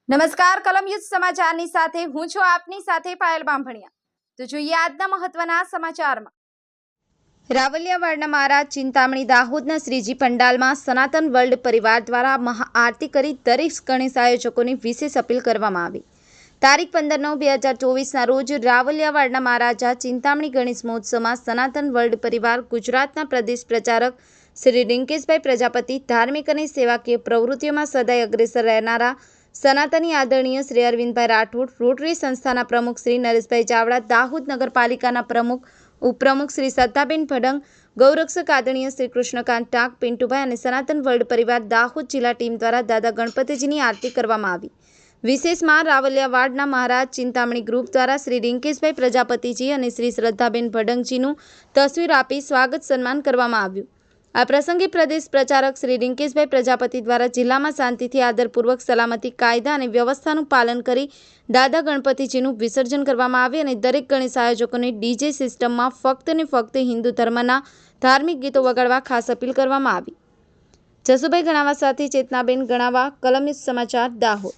નમસ્કાર, કલમયુદ્ધ સમાચારની સાથે હું છું આપની સાથે પાયલ બામભણિયા। તો જોઈએ આજના મહત્વના સમાચારમાં। રાવલિયાવાડના મહારાજ ચિંતામણી દાહોદના શ્રીજી પંડાલમાં સનાતન વર્લ્ડ પરિવાર દ્વારા મહાઆરતી કરી દરેક ગણેશ આયોજકોની વિશેષ અપીલ કરવામાં આવી। તારીખ 15/9/2024ના રોજ રાવલિયાવાડના મહારાજા ચિંતામણી ગણેશ મહોત્સવમાં સનાતન વર્લ્ડ પરિવાર ગુજરાતના પ્રદેશ પ્રચારક શ્રી રિંકેશભાઈ પ્રજાપતિ, ધાર્મિક અને સેવાકીય પ્રવૃત્તિઓમાં સદાય અગ્રેસર રહેનારા સનાતની આદરણીય શ્રી અરવિંદભાઈ રાઠોડ, રોટરી સંસ્થાના પ્રમુખ શ્રી નરેશભાઈ ચાવડા, દાહોદ નગરપાલિકાના પ્રમુખ ઉપપ્રમુખ શ્રી સત્તાબેન ભડંગ, ગૌરક્ષક આદરણીય શ્રી કૃષ્ણકાંત ટાંક, પિન્ટુભાઈ અને સનાતન વર્લ્ડ પરિવાર દાહોદ જિલ્લા ટીમ દ્વારા દાદા ગણપતિજીની આરતી કરવામાં આવી। વિશેષમાં રાવલિયાવાડના મહારાજ ચિંતામણી ગ્રુપ દ્વારા શ્રી રિંકેશભાઈ પ્રજાપતિજી અને શ્રી શ્રદ્ધાબેન ભડંગજીનું તસવીર આપી સ્વાગત સન્માન કરવામાં આવ્યું। આ પ્રસંગે પ્રદેશ પ્રચારક શ્રી રિંકેશભાઈ પ્રજાપતિ દ્વારા જિલ્લામાં શાંતિથી, આદરપૂર્વક, સલામતી, કાયદા અને વ્યવસ્થાનું પાલન કરી દાદા ગણપતિજીનું વિસર્જન કરવામાં આવે અને દરેક ગણેશ આયોજકોને ડીજે સિસ્ટમમાં ફક્ત ને ફક્ત હિન્દુ ધર્મના ધાર્મિક ગીતો વગાડવા ખાસ અપીલ કરવામાં આવી। જસુભાઈ ગણાવા સાથે ચેતનાબેન ગણાવા, કલમયુદ્ધ સમાચાર, દાહોદ।